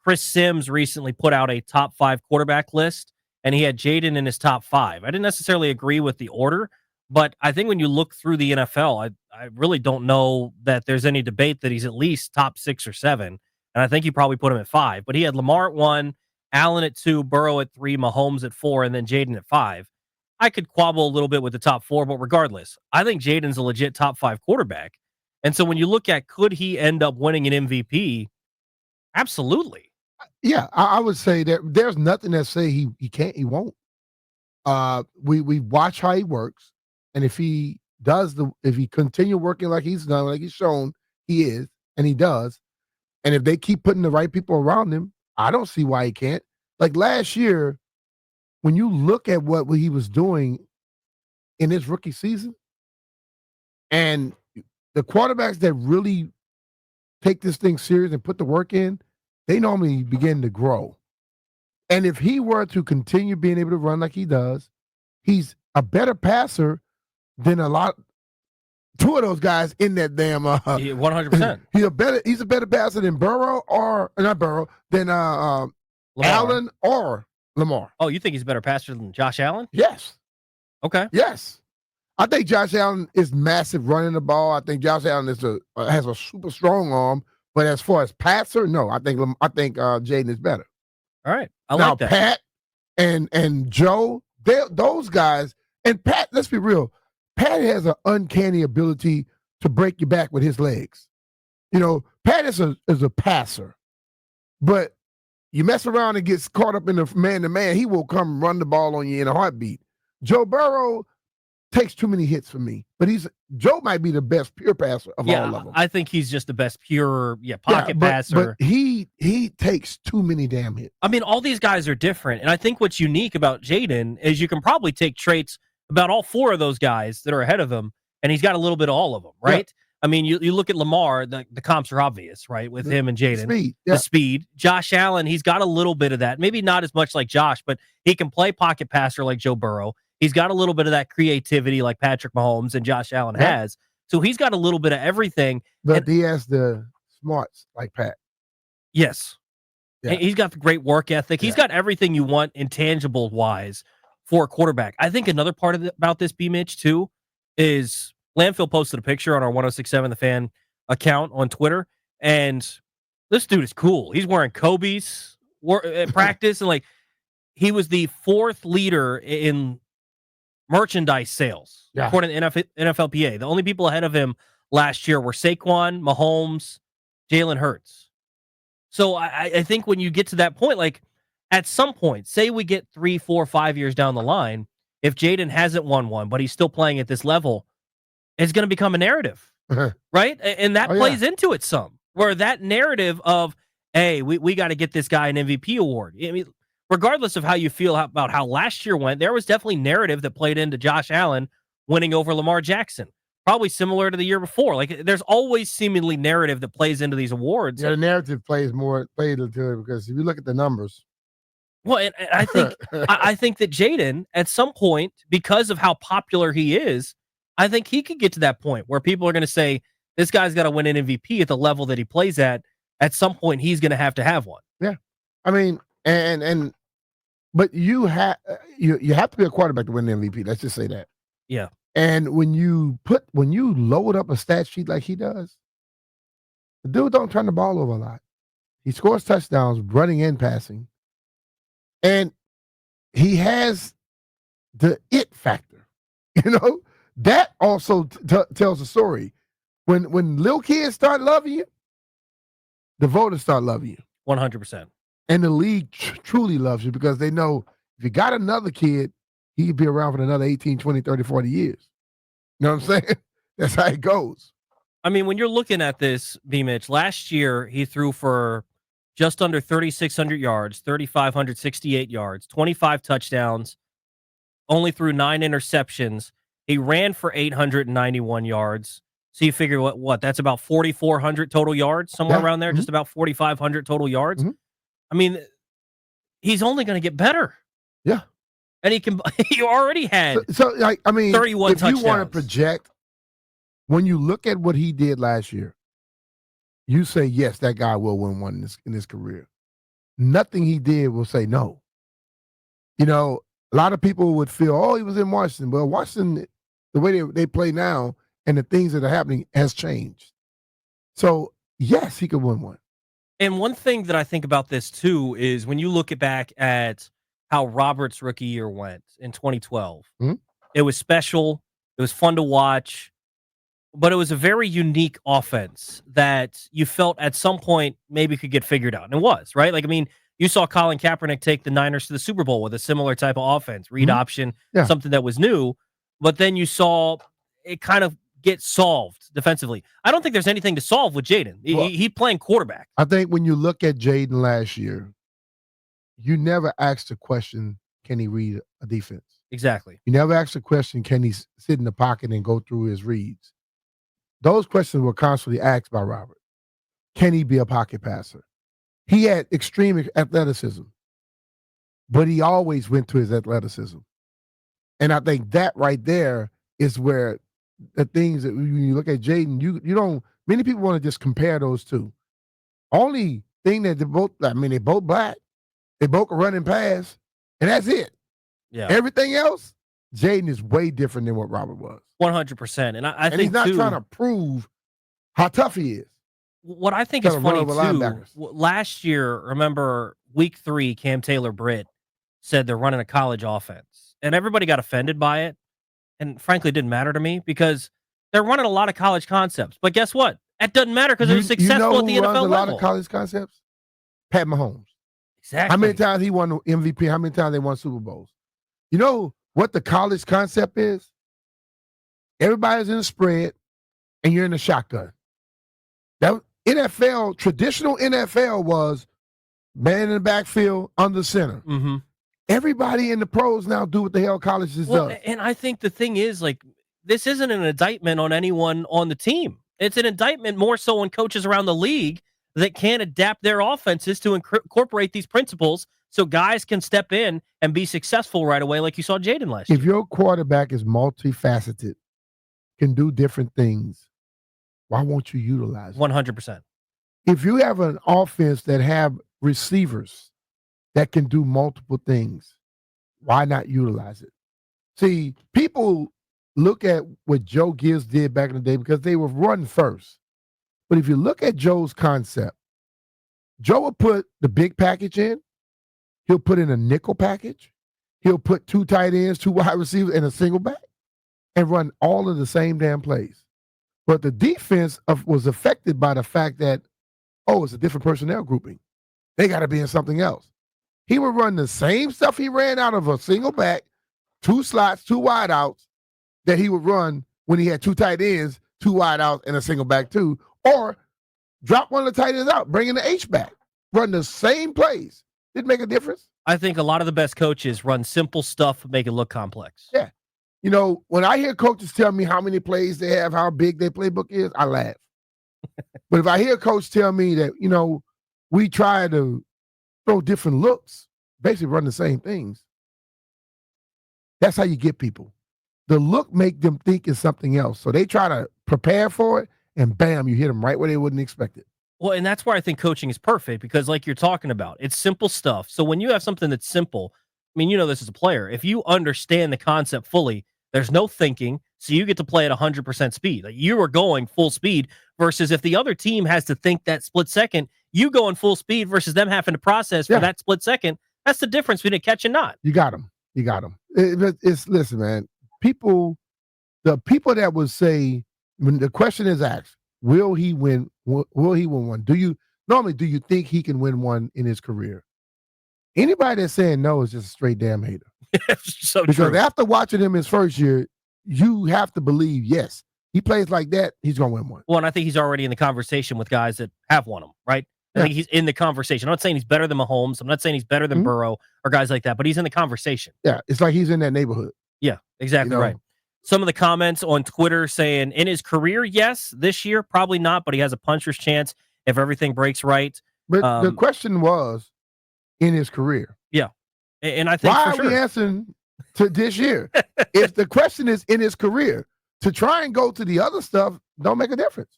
Chris Sims recently put out a top 5 quarterback list, and he had Jayden in his top 5. I didn't necessarily agree with the order, but I think when you look through the NFL, I really don't know that there's any debate that he's at least top 6 or 7, and I think you probably put him at 5. But he had Lamar at 1, Allen at 2, Burrow at 3, Mahomes at 4, and then Jayden at 5. I could quabble a little bit with the top 4, but regardless, I think Jayden's a legit top 5 quarterback. And so when you look at could he end up winning an MVP, absolutely. Yeah, I would say that there's nothing that say he can't, he won't. We watch how he works, and if he continue working like he's done, like he's shown he is, and he does, and if they keep putting the right people around him, I don't see why he can't. Like last year, when you look at what he was doing in his rookie season, and the quarterbacks that really take this thing serious and put the work in, they normally begin to grow. And if he were to continue being able to run like he does, he's a better passer than two of those guys in that damn 100%. He's a better passer than Burrow than Allen or Lamar. Oh, you think he's a better passer than Josh Allen? Yes. Okay. Yes. I think Josh Allen is massive running the ball. I think Josh Allen has a super strong arm. But as far as passer, no, I think Jayden is better. All right, I now, like that. Pat and Joe, those guys, and Pat. Let's be real. Pat has an uncanny ability to break your back with his legs. You know, Pat is a passer, but you mess around and gets caught up in the man-to-man, he will come run the ball on you in a heartbeat. Joe Burrow takes too many hits for me, but Joe might be the best pure passer of all of them. I think he's just the best pure pocket passer. But he takes too many damn hits. I mean, all these guys are different, and I think what's unique about Jayden is you can probably take traits about all 4 of those guys that are ahead of him, and he's got a little bit of all of them, right? Yeah. I mean, you look at Lamar, the comps are obvious, right, with him and Jayden. The speed. Josh Allen, he's got a little bit of that. Maybe not as much like Josh, but he can play pocket passer like Joe Burrow. He's got a little bit of that creativity like Patrick Mahomes and Josh Allen has. So he's got a little bit of everything. But he has the smarts like Pat. Yes. Yeah. He's got the great work ethic. He's got everything you want intangible-wise for a quarterback. I think another part about this, BMitch, too, is Landfill posted a picture on our 1067 The Fan account on Twitter, and this dude is cool. He's wearing Kobe's at practice, and like he was the 4th leader in merchandise sales, according to NFLPA. The only people ahead of him last year were Saquon, Mahomes, Jalen Hurts. So I think when you get to that point, like at some point, say we get 3, 4, 5 years down the line, if Jayden hasn't won one, but he's still playing at this level, it's going to become a narrative, right? And that plays into it some, where that narrative of, hey, we got to get this guy an MVP award. I mean, regardless of how you feel about how last year went, there was definitely narrative that played into Josh Allen winning over Lamar Jackson. Probably similar to the year before. Like, there's always seemingly narrative that plays into these awards. Yeah, the narrative played into it because if you look at the numbers. Well, and I think I think that Jayden, at some point, because of how popular he is, I think he could get to that point where people are going to say, this guy's got to win an MVP at the level that he plays at. At some point, he's going to have one. Yeah. I mean, but you have to be a quarterback to win the MVP. Let's just say that. Yeah. And when you load up a stat sheet like he does, the dude don't turn the ball over a lot. He scores touchdowns, running and passing, and he has the it factor. You know, that also tells a story. When little kids start loving you, the voters start loving you. 100%. And the league truly loves you because they know if you got another kid, he could be around for another 18, 20, 30, 40 years. You know what I'm saying? That's how it goes. I mean, when you're looking at this, BMitch, last year he threw for just under 3,600 yards, 3,568 yards, 25 touchdowns, only threw 9 interceptions. He ran for 891 yards. So you figure what that's about 4,400 total yards, somewhere around there, just about 4,500 total yards. I mean, he's only going to get better. Yeah. And he already had 31 touchdowns. If you want to project, when you look at what he did last year, you say, yes, that guy will win one in his career. nothing he did will say no. You know, a lot of people would feel, oh, he was in Washington. But Washington, the way they play now and the things that are happening has changed. So, yes, he could win one. And one thing that I think about this, too, is when you look back at how Robert's rookie year went in 2012, it was special. It was fun to watch. But it was a very unique offense that you felt at some point maybe could get figured out. And it was, right? Like, I mean, you saw Colin Kaepernick take the Niners to the Super Bowl with a similar type of offense, read option, something that was new. But then you saw it kind of get solved defensively. I don't think there's anything to solve with Jayden. He's playing quarterback. I think when you look at Jayden last year, you never asked the question, can he read a defense? Exactly. You never asked the question, can he sit in the pocket and go through his reads? Those questions were constantly asked by Robert. Can he be a pocket passer? He had extreme athleticism, but he always went to his athleticism. And I think that right there is where the things that when you look at Jayden, you don't, many people want to just compare those two. Only thing that they both black, they both can run and pass, and that's it. Yeah. Everything else, Jayden is way different than what Robert was. 100%. And I think he's not trying to prove how tough he is. What I think is funny too, last year, remember week 3, Cam Taylor-Britt said they're running a college offense. And everybody got offended by it. And frankly, it didn't matter to me because they're running a lot of college concepts. But guess what? That doesn't matter because they're successful at the NFL level. A lot of college concepts? Pat Mahomes. Exactly. How many times he won the MVP? How many times they won Super Bowls? You know what the college concept is? Everybody's in a spread, and you're in a shotgun. That NFL, traditional NFL was man in the backfield, under center. Everybody in the pros now do what the hell colleges does. And I think the thing is, like, this isn't an indictment on anyone on the team. It's an indictment more so on coaches around the league that can't adapt their offenses to incorporate these principles so guys can step in and be successful right away like you saw Jayden last year. If your quarterback is multifaceted, can do different things, why won't you utilize it? 100%. If you have an offense that have receivers that can do multiple things, why not utilize it? See, people look at what Joe Gibbs did back in the day because they were run first. But if you look at Joe's concept, Joe will put the big package in. He'll put in a nickel package. He'll put 2 tight ends, 2 wide receivers, and a single back and run all of the same damn plays. But the defense was affected by the fact that, it's a different personnel grouping. They got to be in something else. He would run the same stuff he ran out of a single back, 2 slots, 2 wide outs that he would run when he had 2 tight ends, 2 wide outs, and a single back too, or drop one of the tight ends out, bring in the H back, run the same plays. Didn't make a difference. I think a lot of the best coaches run simple stuff, make it look complex. Yeah. You know, when I hear coaches tell me how many plays they have, how big their playbook is, I laugh. But if I hear a coach tell me that, we try to throw different looks, basically run the same things, that's how you get people. The look make them think it's something else. So they try to prepare for it, and bam, you hit them right where they wouldn't expect it. Well, and that's where I think coaching is perfect because like you're talking about, it's simple stuff. So when you have something that's simple, I mean, this as a player, if you understand the concept fully, there's no thinking, so you get to play at 100% speed. Like you are going full speed versus if the other team has to think that split second, you going full speed versus them having to process for that split second. That's the difference between a catch and not. You got them. Listen, man, the people that would say, when the question is asked, will he win one? Do you think he can win one in his career? Anybody that's saying no is just a straight damn hater. So because true. After watching him his first year, you have to believe, yes, he plays like that, he's going to win one. Well, and I think he's already in the conversation with guys that have won them, right? I think he's in the conversation. I'm not saying he's better than Mahomes. I'm not saying he's better than Burrow or guys like that, but he's in the conversation. Yeah, it's like he's in that neighborhood. Yeah, exactly right. Some of the comments on Twitter saying, in his career, yes. This year, probably not, but he has a puncher's chance if everything breaks right. But the question was, in his career. Yeah. And I think why are we answering to this year? If the question is in his career, to try and go to the other stuff don't make a difference.